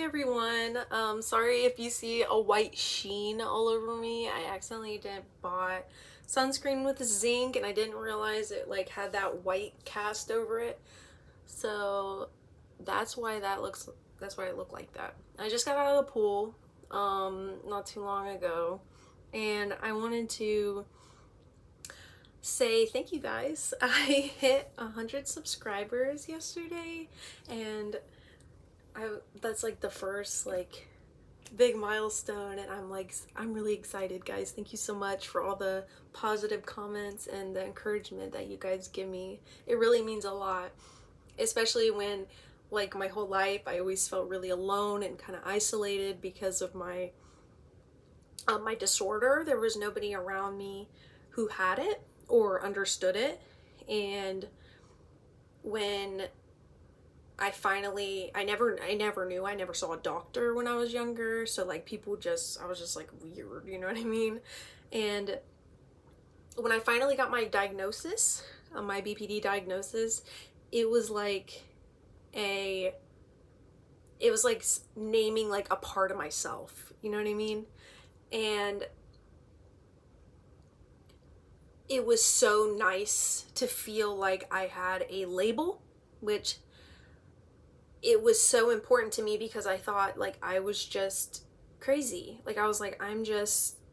everyone. Sorry if you see a white sheen all over me. I accidentally didn't buy sunscreen with zinc and I didn't realize it like had that white cast over it. So that's why it looked like that. I just got out of the pool not too long ago and I wanted to say thank you guys. I hit 100 subscribers yesterday and that's like the first like big milestone, and I'm really excited, guys. Thank you so much for all the positive comments and the encouragement that you guys give me. It really means a lot, especially when like my whole life I always felt really alone and kind of isolated because of my disorder. There was nobody around me who had it or understood it, and when I never knew. I never saw a doctor when I was younger. So like I was just like weird, you know what I mean? And when I finally got my diagnosis, my BPD diagnosis, it was like a, it was like naming like a part of myself, you know what I mean? And it was so nice to feel like I had a label, which it was so important to me because I thought like I was just crazy. Like I was like,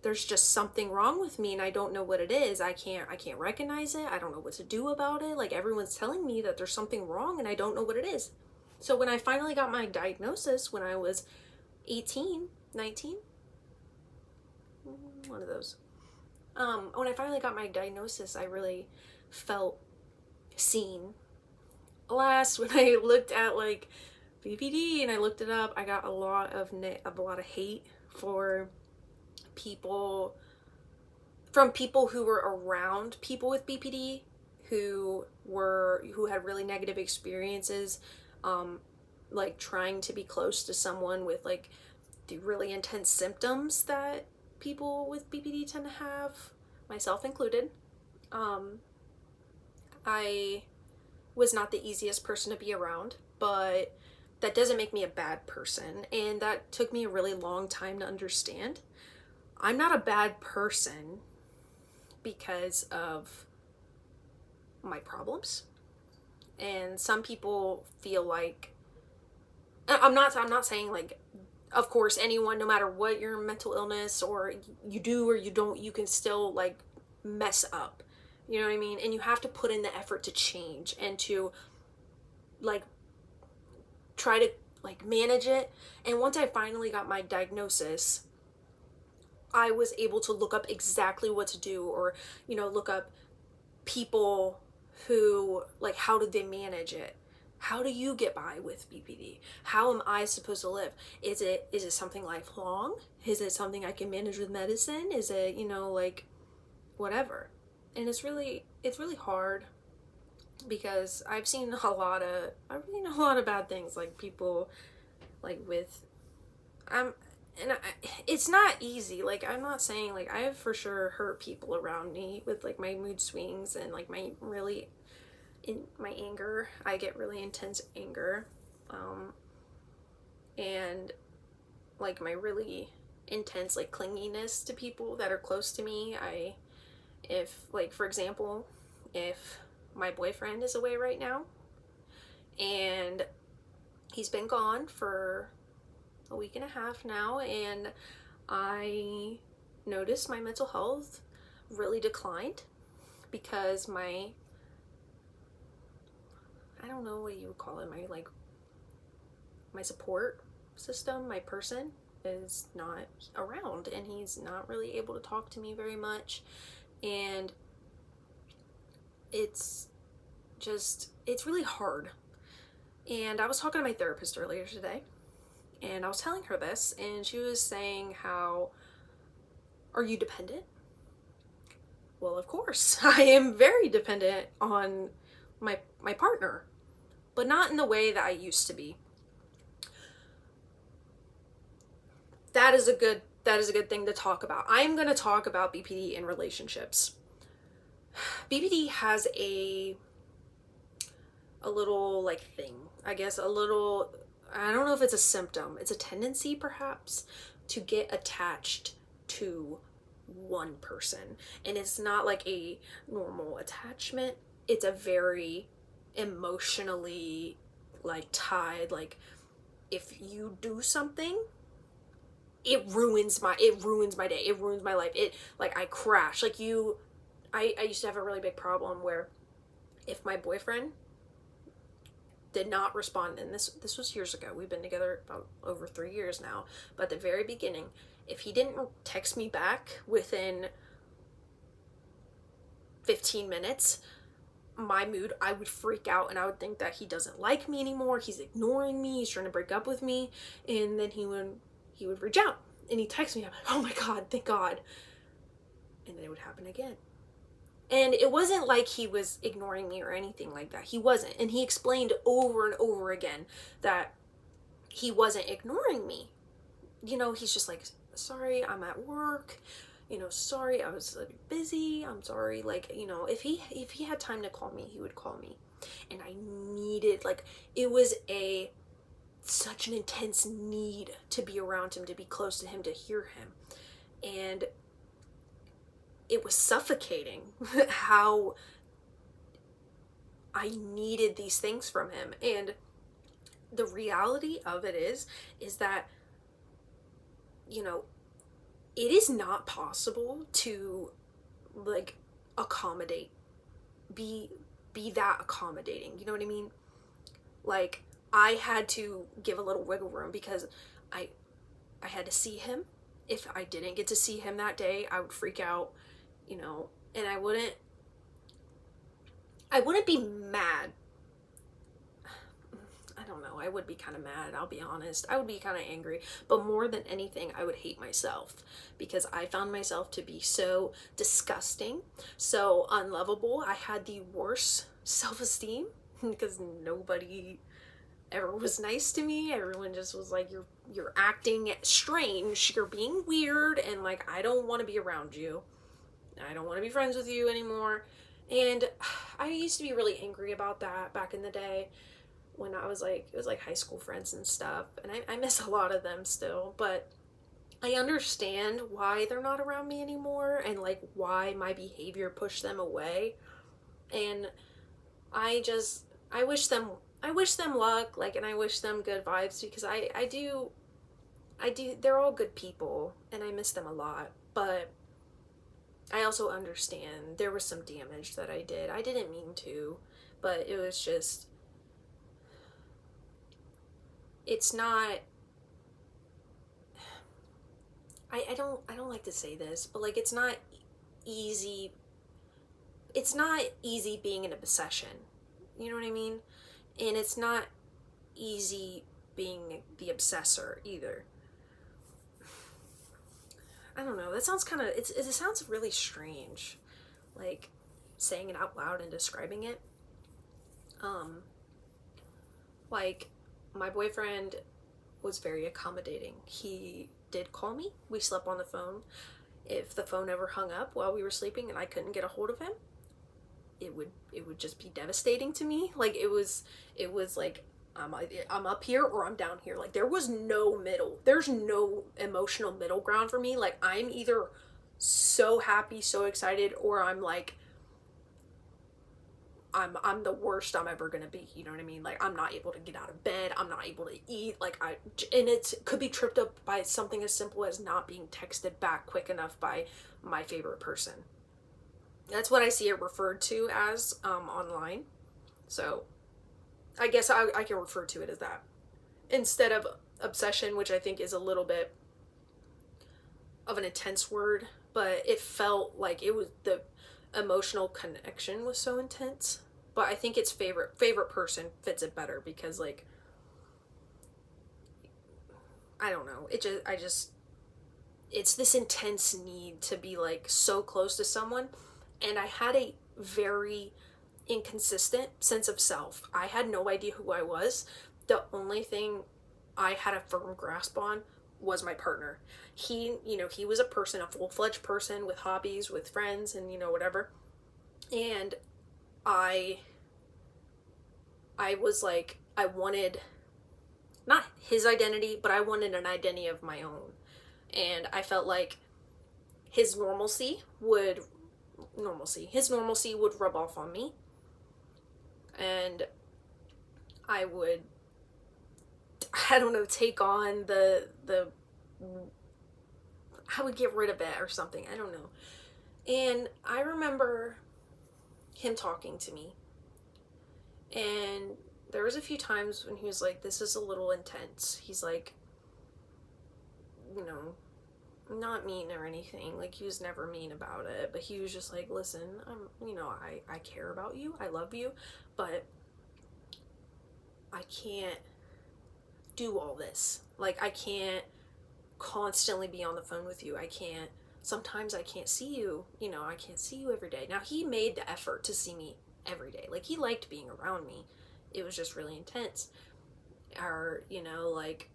there's just something wrong with me and I don't know what it is. I can't recognize it. I don't know what to do about it. Like everyone's telling me that there's something wrong and I don't know what it is. So when I finally got my diagnosis when I was 18, 19, one of those. When I finally got my diagnosis, I really felt seen. Last when I looked at like BPD and I looked it up, I got a lot of hate for people from people who were around people with BPD who had really negative experiences, like trying to be close to someone with like the really intense symptoms that people with BPD tend to have, myself included. I was not the easiest person to be around, but that doesn't make me a bad person, and that took me a really long time to understand. I'm not a bad person because of my problems, and some people feel like I'm not saying like, of course anyone, no matter what your mental illness or you do or you don't, you can still like mess up, you know what I mean? And you have to put in the effort to change and to like try to like manage it. And once I finally got my diagnosis, I was able to look up exactly what to do, or look up people who like, how did they manage it? How do you get by with BPD? How am I supposed to live? Is it something lifelong? Is it something I can manage with medicine? Is it, like whatever? And it's really hard because I've seen a lot of bad things, like people like with it's not easy. Like I'm not saying like I have for sure hurt people around me with like my mood swings and like my anger. I get really intense anger, and like my really intense like clinginess to people that are close to me. If like for example, if my boyfriend is away right now and he's been gone for a week and a half now, and I noticed my mental health really declined because I don't know what you would call it, my support system, my person is not around, and he's not really able to talk to me very much, and it's really hard. And I was talking to my therapist earlier today, and I was telling her this, and she was saying, how are you dependent? Well, of course, I am very dependent on my partner, but not in the way that I used to be. That is a good thing to talk about. I'm going to talk about BPD in relationships. BPD has a little like thing, I guess, a little I don't know if it's a symptom, it's a tendency perhaps to get attached to one person. And it's not like a normal attachment, it's a very emotionally like tied, like if you do something, it ruins my day, it ruins my life, it like I crash. Like I used to have a really big problem where if my boyfriend did not respond, and this was years ago, we've been together about over 3 years now, but at the very beginning, if he didn't text me back within 15 minutes, my mood, I would freak out and I would think that he doesn't like me anymore, he's ignoring me, he's trying to break up with me. And then he would reach out and he'd text me. I'm like, oh my god, thank god. And then it would happen again. And it wasn't like he was ignoring me or anything like that. He wasn't. And he explained over and over again that he wasn't ignoring me. He's just like, sorry, I'm at work. Sorry, I was busy. I'm sorry. Like, if he had time to call me, he would call me. And I needed, like, it was such an intense need to be around him, to be close to him, to hear him. And it was suffocating how I needed these things from him. And the reality of it is that, it is not possible to like accommodate, be that accommodating. You know what I mean? Like, I had to give a little wiggle room because I had to see him. If I didn't get to see him that day, I would freak out, and I wouldn't be mad. I don't know, I would be kind of mad, I'll be honest. I would be kind of angry, but more than anything, I would hate myself because I found myself to be so disgusting, so unlovable. I had the worst self-esteem because nobody ever was nice to me. Everyone just was like, you're acting strange, you're being weird, and like, I don't want to be around you. I don't want to be friends with you anymore. And I used to be really angry about that back in the day when I was like, it was like high school friends and stuff. And I miss a lot of them still, but I understand why they're not around me anymore and like why my behavior pushed them away. And I wish them luck, like, and I wish them good vibes because I do, they're all good people and I miss them a lot. But I also understand there was some damage that I did. I didn't mean to, but it was just, it's not, I don't like to say this, but like, it's not easy being an obsession. You know what I mean? And it's not easy being the obsessor either. I don't know, that sounds kind of, it sounds really strange, like, saying it out loud and describing it. Like, my boyfriend was very accommodating. He did call me, we slept on the phone. If the phone ever hung up while we were sleeping and I couldn't get a hold of him, it would just be devastating to me. Like, it was like, I'm up here or I'm down here. Like, there was no middle. There's no emotional middle ground for me. Like, I'm either so happy, so excited, or I'm like, I'm the worst I'm ever gonna be. You know what I mean? Like, I'm not able to get out of bed. I'm not able to eat. Like, and it could be tripped up by something as simple as not being texted back quick enough by my favorite person. That's what I see it referred to as online. So I guess I can refer to it as that instead of obsession, which I think is a little bit of an intense word, but it felt like it was, the emotional connection was so intense. But I think its favorite person fits it better because, like, I don't know, it's this intense need to be like so close to someone. And I had a very inconsistent sense of self. I had no idea who I was. The only thing I had a firm grasp on was my partner. He was a person, a full-fledged person with hobbies, with friends, and whatever. And I was like, I wanted not his identity, but I wanted an identity of my own. And I felt like his normalcy would rub off on me, and I would, I don't know, take on I would get rid of it or something. I don't know. And I remember him talking to me, and there was a few times when he was like, this is a little intense. He's like, you know, not mean or anything. Like, he was never mean about it, but he was just like, listen, I care about you. I love you, but I can't do all this. Like, I can't constantly be on the phone with you. Sometimes I can't see you. I can't see you every day. Now, he made the effort to see me every day. Like, he liked being around me. It was just really intense. Or, like,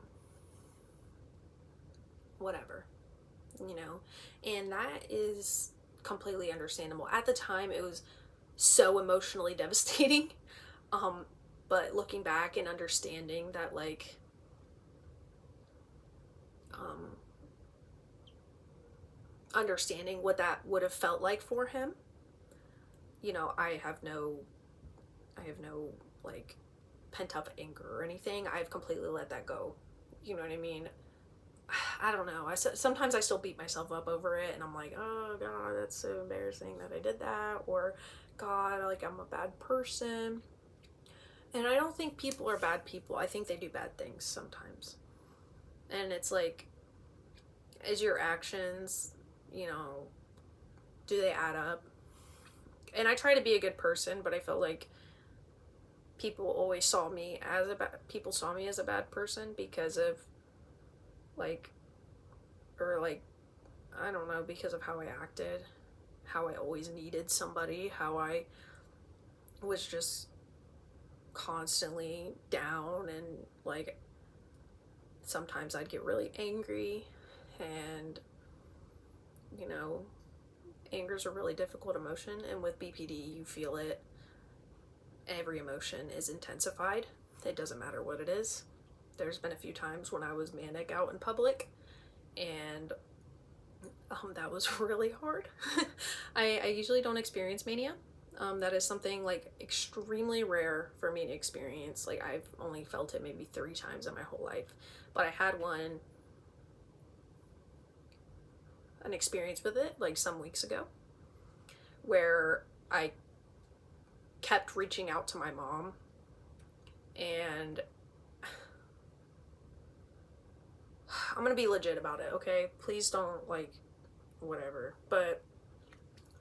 whatever. And that is completely understandable. At the time, it was so emotionally devastating. But looking back and understanding that, like, understanding what that would have felt like for him, I have no like pent up anger or anything. I've completely let that go. You know what I mean? I don't know. Sometimes I still beat myself up over it, and I'm like, oh God, that's so embarrassing that I did that, or God, like, I'm a bad person. And I don't think people are bad people. I think they do bad things sometimes. And it's like, is your actions, do they add up? And I try to be a good person, but I felt like people saw me as a bad person because of, like, I don't know, because of how I acted, how I always needed somebody, how I was just constantly down, and, like, sometimes I'd get really angry, and, anger is a really difficult emotion, and with BPD, you feel it. Every emotion is intensified. It doesn't matter what it is. There's been a few times when I was manic out in public, and that was really hard. I usually don't experience mania. That is something, like, extremely rare for me to experience. Like, I've only felt it maybe 3 times in my whole life, but I had an experience with it, like, some weeks ago, where I kept reaching out to my mom, and I'm gonna be legit about it, okay? Please don't, like, whatever. But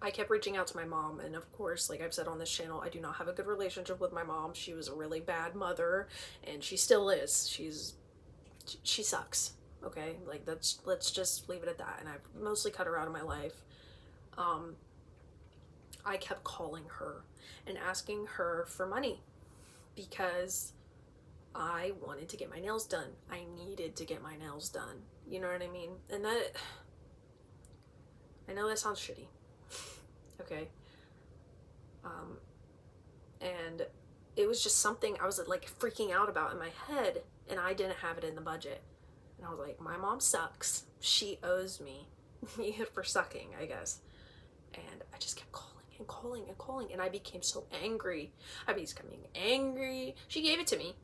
I kept reaching out to my mom, and of course, like I've said on this channel, I do not have a good relationship with my mom. She was a really bad mother, and she still is. She sucks, okay? Like, let's just leave it at that, and I've mostly cut her out of my life. I kept calling her and asking her for money because I wanted to get my nails done. I needed to get my nails done. You know what I mean? And I know that sounds shitty. Okay. And it was just something I was, like, freaking out about in my head, and I didn't have it in the budget. And I was like, my mom sucks. She owes me for sucking, I guess. And I just kept calling and calling and calling, and I became so angry. I was becoming angry. She gave it to me.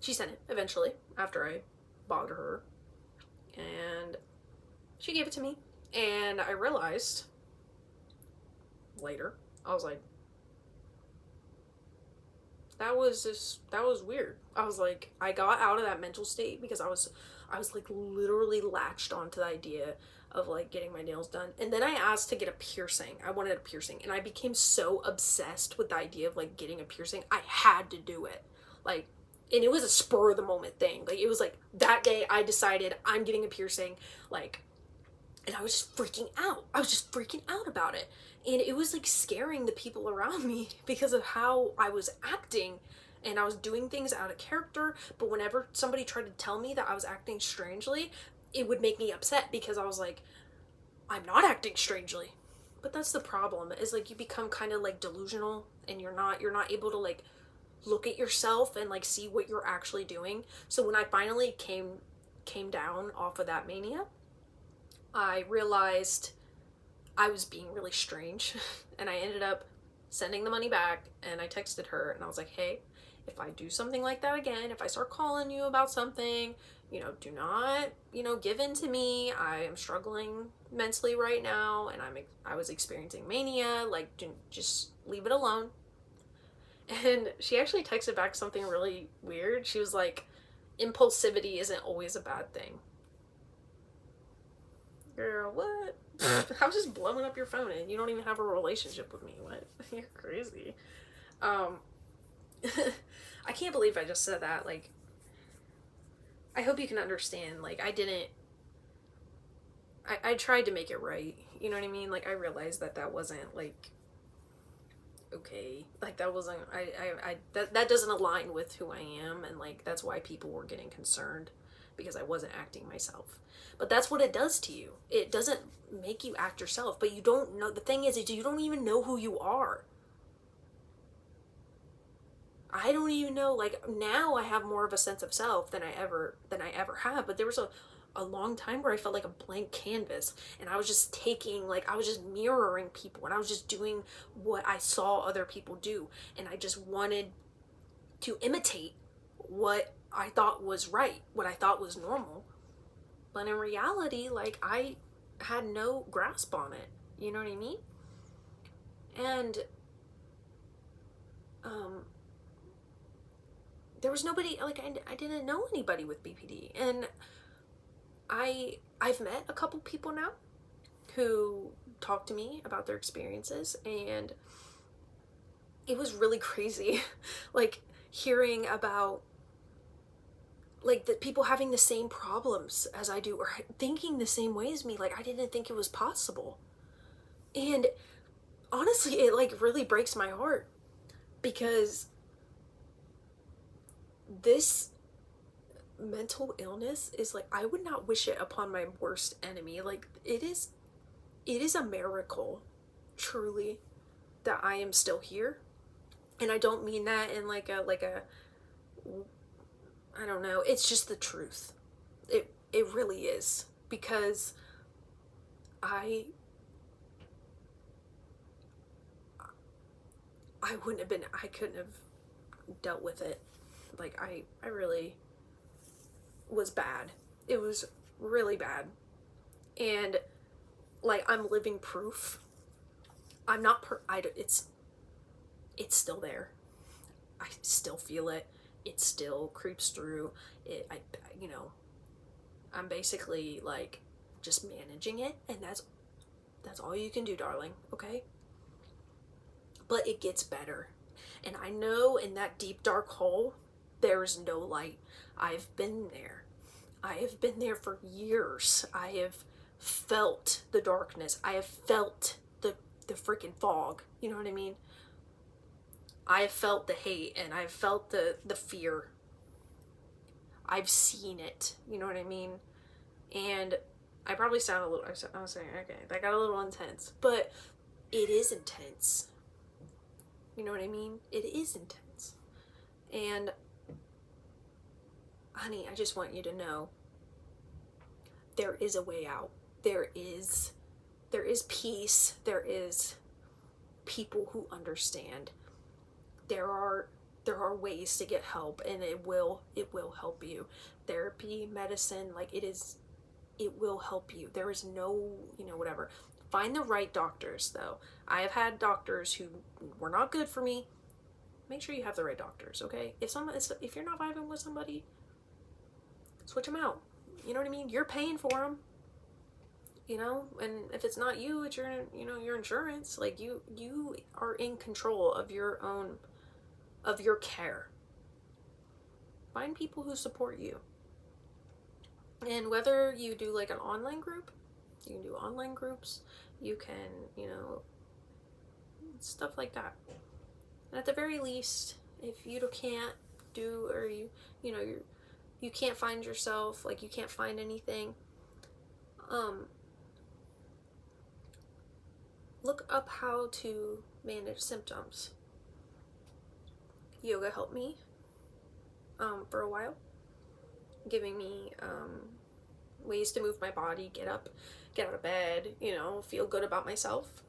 She sent it eventually after I bothered her, and she gave it to me. And I realized later, I was like, that was weird. I was like, I got out of that mental state because I was like literally latched onto the idea of, like, getting my nails done. And then I asked to get a piercing. I wanted a piercing, and I became so obsessed with the idea of, like, getting a piercing. I had to do it. Like, and it was a spur of the moment thing. Like, it was like that day I decided I'm getting a piercing, like, and I was just freaking out. I was just freaking out about it. And it was, like, scaring the people around me because of how I was acting, and I was doing things out of character. But whenever somebody tried to tell me that I was acting strangely, it would make me upset because I was like, I'm not acting strangely. But that's the problem, is, like, you become kind of, like, delusional, and you're not able to, like, look at yourself and like see what you're actually doing. So when I finally came down off of that mania, I realized I was being really strange and I ended up sending the money back, and I texted her and I was like, hey, if I do something like that again, if I start calling you about something, do not, give in to me. I am struggling mentally right now, and I was experiencing mania. Like, just leave it alone. And she actually texted back something really weird. She was like, impulsivity isn't always a bad thing. Girl, what? I was just blowing up your phone and you don't even have a relationship with me. What? You're crazy. I can't believe I just said that. Like, I hope you can understand. Like, I tried to make it right. You know what I mean? Like, I realized that wasn't, like, okay. Like, that wasn't, that doesn't align with who I am. And, like, that's why people were getting concerned, because I wasn't acting myself. But that's what it does to you. It doesn't make you act yourself, but you don't know. The thing is you don't even know who you are. I don't even know. Like, now I have more of a sense of self than I ever have. But there was a long time where I felt like a blank canvas, and I was just I was just mirroring people, and I was just doing what I saw other people do, and I just wanted to imitate what I thought was right, what I thought was normal. But in reality, like, I had no grasp on it. You know what I mean? And there was nobody, like, I didn't know anybody with BPD. And I've met a couple people now who talked to me about their experiences, and it was really crazy. Like, hearing about, like, the people having the same problems as I do, or thinking the same way as me. Like, I didn't think it was possible. And honestly, it, like, really breaks my heart, because this mental illness is, like, I would not wish it upon my worst enemy. Like, it is a miracle, truly, that I am still here. And I don't mean that in like a I don't know, it's just the truth. It really is, because I wouldn't have been, I couldn't have dealt with it. Like, I really was bad. It was really bad. And, like, I'm living proof. I'm not it's still there. I still feel it. It still creeps through it. I'm basically, like, just managing it, and that's all you can do, darling. Okay? But it gets better. And I know in that deep dark hole there is no light. I've been there. I have been there for years. I have felt the darkness. I have felt the freaking fog. You know what I mean? I have felt the hate, and I've felt the fear. I've seen it. You know what I mean? And I probably sound a little, I was saying, okay, that got a little intense, but it is intense. You know what I mean? It is intense. And honey, I just want you to know there is a way out. There is peace. There is people who understand. There are ways to get help, and it will help you. Therapy, medicine, like, it will help you. There is no, whatever. Find the right doctors, though. I have had doctors who were not good for me. Make sure you have the right doctors, okay? If you're not vibing with somebody, switch them out. You know what I mean? You're paying for them. And if it's not you, it's your insurance. Like, you are in control of your care. Find people who support you. And whether you do, like, an online group, you can do online groups, you can, stuff like that. And at the very least, if you can't do, or you can't find yourself, like, you can't find anything, look up how to manage symptoms. yoga helped me for a while, giving me ways to move my body, get up, get out of bed, you know, feel good about myself.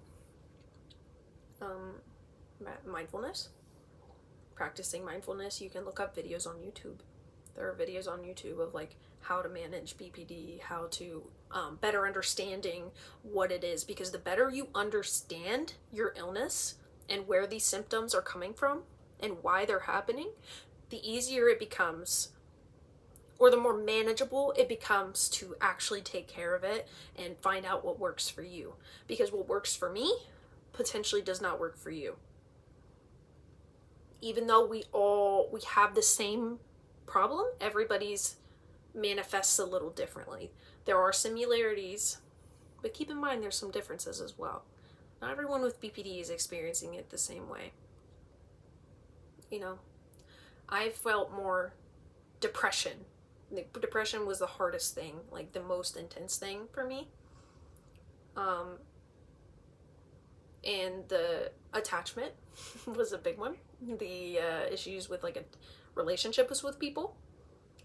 Mindfulness, practicing mindfulness. You can look up videos on YouTube. There are videos on YouTube of like how to manage BPD, how to better understanding what it is, because the better you understand your illness and where these symptoms are coming from and why they're happening, the easier it becomes, or the more manageable it becomes to actually take care of it and find out what works for you. Because what works for me potentially does not work for you. Even though we have the same problem, everybody's manifests a little differently. There are similarities, but keep in mind there's some differences as well. Not everyone with BPD is experiencing it the same way. You know, I felt more depression. Depression was the hardest thing, like the most intense thing for me. And the attachment was a big one. The issues with like a relationships with people.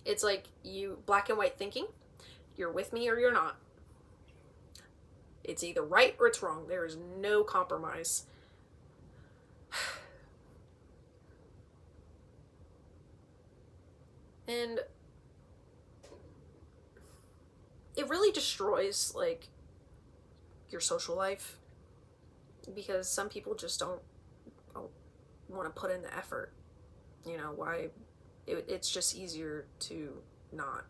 It's like you black and white thinking. You're with me or you're not. It's either right or it's wrong. There is no compromise. And it really destroys like your social life, because some people just don't want to put in the effort. You know, why it's just easier to not,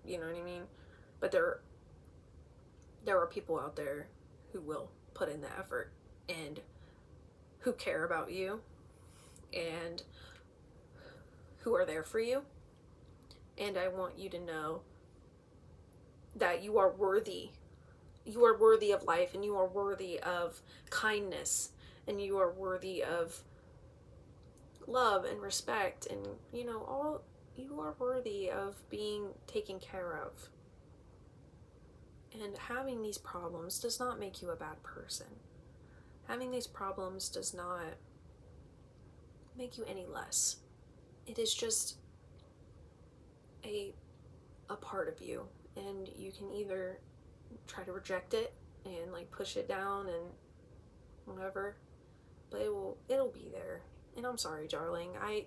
you know what I mean? But there are people out there who will put in the effort and who care about you and who are there for you. And I want you to know that you are worthy. You are worthy of life, and you are worthy of kindness, and you are worthy of love and respect, and you know, you are worthy of being taken care of. And having these problems does not make you a bad person. Having these problems does not make you any less. It is just a part of you, and you can either try to reject it and like push it down and whatever, but it'll be there. And I'm sorry, darling. I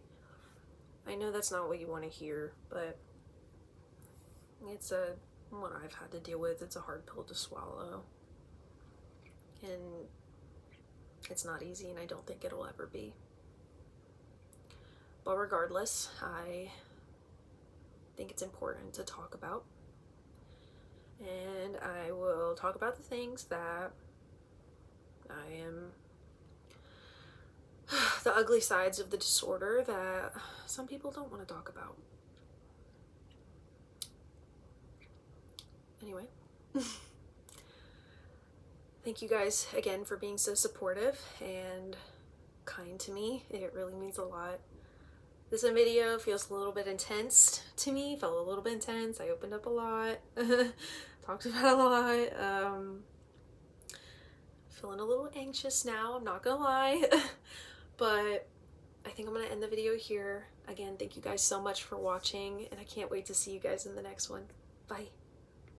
know that's not what you want to hear, but it's what I've had to deal with. It's a hard pill to swallow, and it's not easy, and I don't think it'll ever be. But regardless, I think it's important to talk about, and I will talk about the things that I am, the ugly sides of the disorder that some people don't want to talk about. Anyway, thank you guys again for being so supportive and kind to me. It really means a lot. This video feels a little bit intense to me, felt a little bit intense. I opened up a lot, talked about a lot. Feeling a little anxious now, I'm not gonna lie. But I think I'm gonna end the video here. Again, thank you guys so much for watching, and I can't wait to see you guys in the next one. Bye.